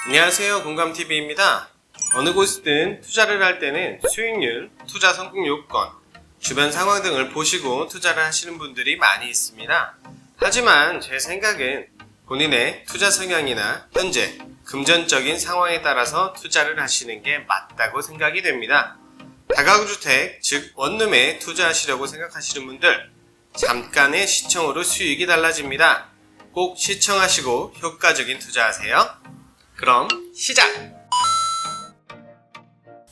안녕하세요, 공감TV입니다. 어느 곳이든 투자를 할 때는 수익률, 투자 성공 요건, 주변 상황 등을 보시고 투자를 하시는 분들이 많이 있습니다. 하지만 제 생각은 본인의 투자 성향이나 현재 금전적인 상황에 따라서 투자를 하시는 게 맞다고 생각이 됩니다. 다가구주택, 즉 원룸에 투자하시려고 생각하시는 분들, 잠깐의 시청으로 수익이 달라집니다. 꼭 시청하시고 효과적인 투자하세요. 그럼 시작!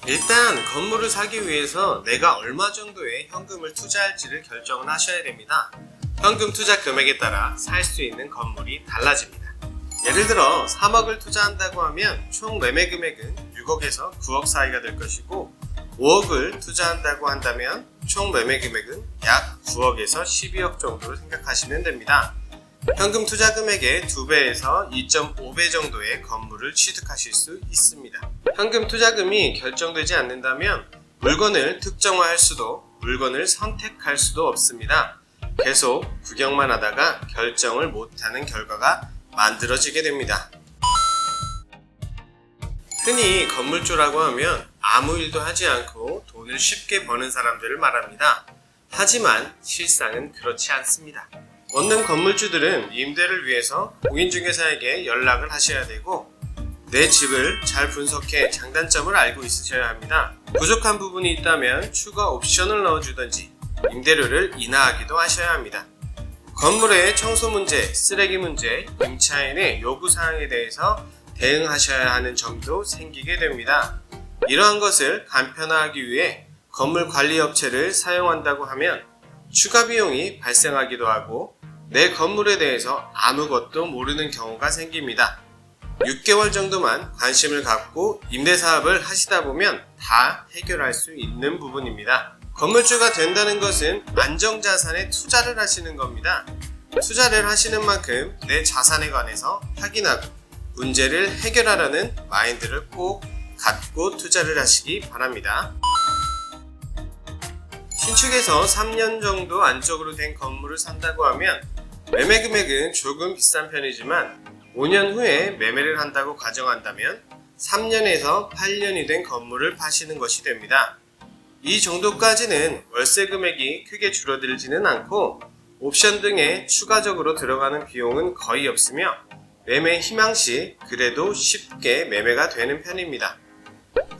일단 건물을 사기 위해서 내가 얼마 정도의 현금을 투자할지를 결정을 하셔야 됩니다. 현금 투자 금액에 따라 살 수 있는 건물이 달라집니다. 예를 들어 3억을 투자한다고 하면 총 매매 금액은 6억에서 9억 사이가 될 것이고, 5억을 투자한다고 한다면 총 매매 금액은 약 9억에서 12억 정도로 생각하시면 됩니다. 현금 투자 금액의 2배에서 2.5배 정도의 건물을 취득하실 수 있습니다. 현금 투자금이 결정되지 않는다면 물건을 특정화할 수도, 물건을 선택할 수도 없습니다. 계속 구경만 하다가 결정을 못하는 결과가 만들어지게 됩니다. 흔히 건물주라고 하면 아무 일도 하지 않고 돈을 쉽게 버는 사람들을 말합니다. 하지만 실상은 그렇지 않습니다. 원룸 건물주들은 임대를 위해서 공인중개사에게 연락을 하셔야 되고, 내 집을 잘 분석해 장단점을 알고 있으셔야 합니다. 부족한 부분이 있다면 추가 옵션을 넣어주든지 임대료를 인하하기도 하셔야 합니다. 건물의 청소 문제, 쓰레기 문제, 임차인의 요구사항에 대해서 대응하셔야 하는 점도 생기게 됩니다. 이러한 것을 간편화하기 위해 건물 관리 업체를 사용한다고 하면 추가 비용이 발생하기도 하고, 내 건물에 대해서 아무것도 모르는 경우가 생깁니다. 6개월 정도만 관심을 갖고 임대사업을 하시다 보면 다 해결할 수 있는 부분입니다. 건물주가 된다는 것은 안정자산에 투자를 하시는 겁니다. 투자를 하시는 만큼 내 자산에 관해서 확인하고 문제를 해결하라는 마인드를 꼭 갖고 투자를 하시기 바랍니다. 신축에서 3년 정도 안쪽으로 된 건물을 산다고 하면 매매 금액은 조금 비싼 편이지만 5년 후에 매매를 한다고 가정한다면 3년에서 8년이 된 건물을 파시는 것이 됩니다. 이 정도까지는 월세 금액이 크게 줄어들지는 않고 옵션 등에 추가적으로 들어가는 비용은 거의 없으며 매매 희망시 그래도 쉽게 매매가 되는 편입니다.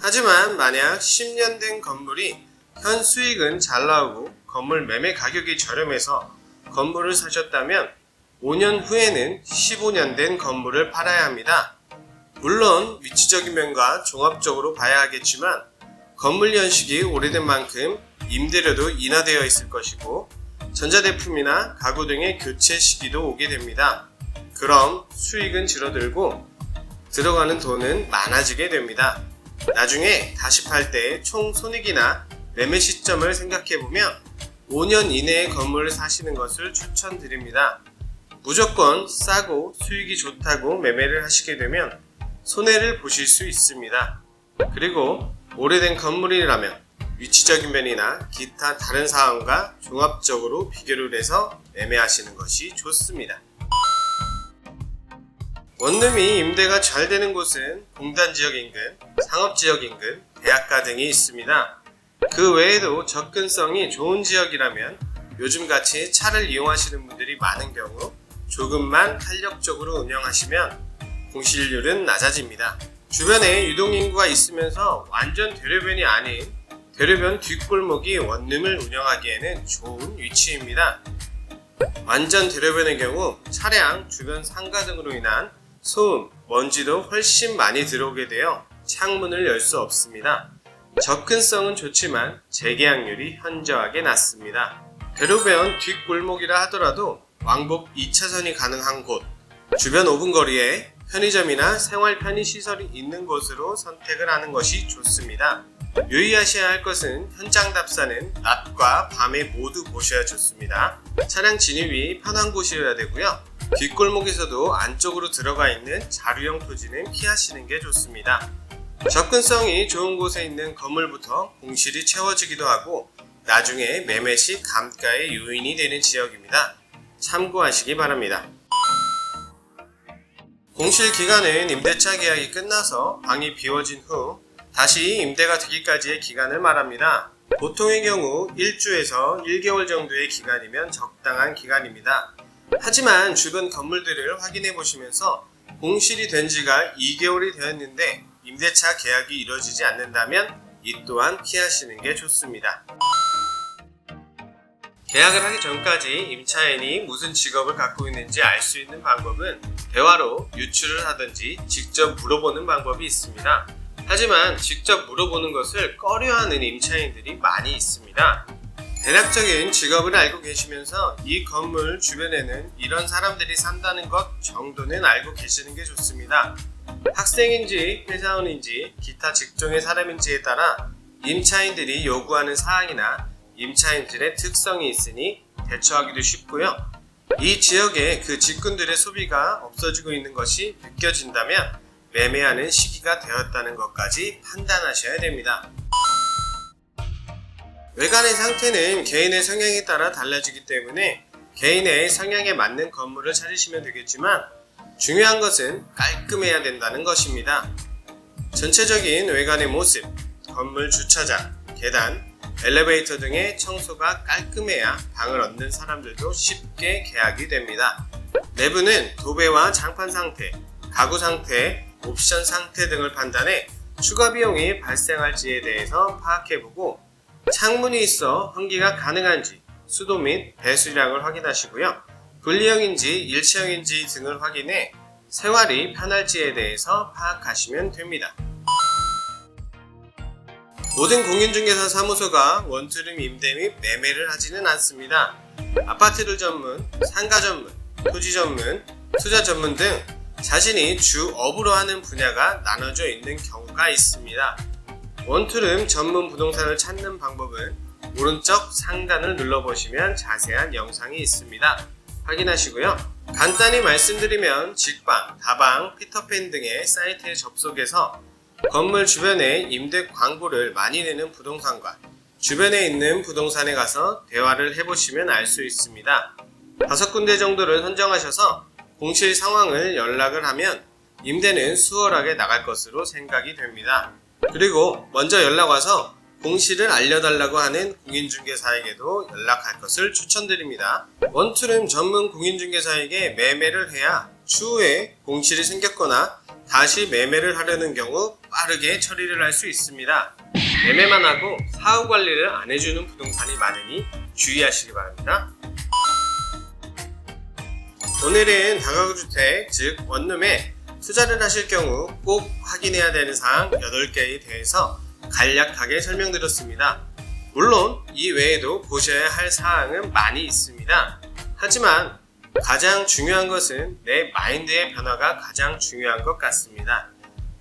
하지만 만약 10년 된 건물이 현 수익은 잘 나오고 건물 매매 가격이 저렴해서 건물을 사셨다면 5년 후에는 15년 된 건물을 팔아야 합니다. 물론 위치적인 면과 종합적으로 봐야 하겠지만 건물 연식이 오래된 만큼 임대료도 인하되어 있을 것이고 전자제품이나 가구 등의 교체 시기도 오게 됩니다. 그럼 수익은 줄어들고 들어가는 돈은 많아지게 됩니다. 나중에 다시 팔 때 총 손익이나 매매 시점을 생각해보면 5년 이내에 건물을 사시는 것을 추천드립니다. 무조건 싸고 수익이 좋다고 매매를 하시게 되면 손해를 보실 수 있습니다. 그리고 오래된 건물이라면 위치적인 면이나 기타 다른 사항과 종합적으로 비교를 해서 매매하시는 것이 좋습니다. 원룸이 임대가 잘 되는 곳은 공단지역 인근, 상업지역 인근, 대학가 등이 있습니다. 그 외에도 접근성이 좋은 지역이라면 요즘같이 차를 이용하시는 분들이 많은 경우 조금만 탄력적으로 운영하시면 공실률은 낮아집니다. 주변에 유동인구가 있으면서 완전 대로변이 아닌 대로변 뒷골목이 원룸을 운영하기에는 좋은 위치입니다. 완전 대로변의 경우 차량, 주변 상가 등으로 인한 소음, 먼지도 훨씬 많이 들어오게 되어 창문을 열 수 없습니다. 접근성은 좋지만 재계약률이 현저하게 낮습니다. 대로변 뒷골목이라 하더라도 왕복 2차선이 가능한 곳, 주변 5분 거리에 편의점이나 생활 편의시설이 있는 곳으로 선택을 하는 것이 좋습니다. 유의하셔야 할 것은 현장 답사는 낮과 밤에 모두 보셔야 좋습니다. 차량 진입이 편한 곳이어야 되고요. 뒷골목에서도 안쪽으로 들어가 있는 자루형 토지는 피하시는 게 좋습니다. 접근성이 좋은 곳에 있는 건물부터 공실이 채워지기도 하고 나중에 매매 시 감가의 요인이 되는 지역입니다. 참고하시기 바랍니다. 공실 기간은 임대차 계약이 끝나서 방이 비워진 후 다시 임대가 되기까지의 기간을 말합니다. 보통의 경우 1주에서 1개월 정도의 기간이면 적당한 기간입니다. 하지만 주변 건물들을 확인해 보시면서 공실이 된 지가 2개월이 되었는데 임대차 계약이 이루어지지 않는다면 이 또한 피하시는 게 좋습니다. 계약을 하기 전까지 임차인이 무슨 직업을 갖고 있는지 알 수 있는 방법은 대화로 유추를 하든지 직접 물어보는 방법이 있습니다. 하지만 직접 물어보는 것을 꺼려하는 임차인들이 많이 있습니다. 대략적인 직업을 알고 계시면서 이 건물 주변에는 이런 사람들이 산다는 것 정도는 알고 계시는 게 좋습니다. 학생인지 회사원인지 기타 직종의 사람인지에 따라 임차인들이 요구하는 사항이나 임차인들의 특성이 있으니 대처하기도 쉽고요. 이 지역에 그 직군들의 소비가 없어지고 있는 것이 느껴진다면 매매하는 시기가 되었다는 것까지 판단하셔야 됩니다. 외관의 상태는 개인의 성향에 따라 달라지기 때문에 개인의 성향에 맞는 건물을 찾으시면 되겠지만 중요한 것은 깔끔해야 된다는 것입니다. 전체적인 외관의 모습, 건물 주차장, 계단, 엘리베이터 등의 청소가 깔끔해야 방을 얻는 사람들도 쉽게 계약이 됩니다. 내부는 도배와 장판 상태, 가구 상태, 옵션 상태 등을 판단해 추가 비용이 발생할지에 대해서 파악해보고 창문이 있어 환기가 가능한지 수도 및 배수량을 확인하시고요. 분리형인지 일체형인지 등을 확인해 생활이 편할지에 대해서 파악하시면 됩니다. 모든 공인중개사 사무소가 원투룸 임대 및 매매를 하지는 않습니다. 아파트를 전문, 상가 전문, 토지 전문, 투자 전문 등 자신이 주업으로 하는 분야가 나눠져 있는 경우가 있습니다. 원투룸 전문 부동산을 찾는 방법은 오른쪽 상단을 눌러보시면 자세한 영상이 있습니다. 확인하시고요. 간단히 말씀드리면 직방, 다방, 피터팬 등의 사이트에 접속해서 건물 주변에 임대 광고를 많이 내는 부동산과 주변에 있는 부동산에 가서 대화를 해보시면 알 수 있습니다. 5군데 정도를 선정하셔서 공실 상황을 연락을 하면 임대는 수월하게 나갈 것으로 생각이 됩니다. 그리고 먼저 연락 와서 공실을 알려달라고 하는 공인중개사에게도 연락할 것을 추천드립니다. 원투룸 전문 공인중개사에게 매매를 해야 추후에 공실이 생겼거나 다시 매매를 하려는 경우 빠르게 처리를 할 수 있습니다. 매매만 하고 사후 관리를 안 해주는 부동산이 많으니 주의하시기 바랍니다. 오늘은 다가구주택, 즉 원룸에 투자를 하실 경우 꼭 확인해야 되는 사항 8개에 대해서 간략하게 설명드렸습니다. 물론 이 외에도 보셔야 할 사항은 많이 있습니다. 하지만 가장 중요한 것은 내 마인드의 변화가 가장 중요한 것 같습니다.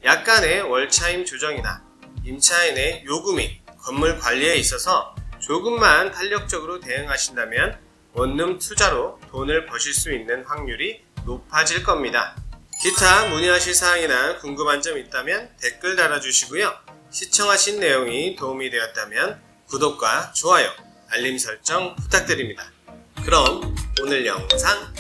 약간의 월차임 조정이나 임차인의 요구 및 건물 관리에 있어서 조금만 탄력적으로 대응하신다면 원룸 투자로 돈을 버실 수 있는 확률이 높아질 겁니다. 기타 문의하실 사항이나 궁금한 점 있다면 댓글 달아주시고요. 시청하신 내용이 도움이 되었다면 구독과 좋아요, 알림 설정 부탁드립니다. 그럼 오늘 영상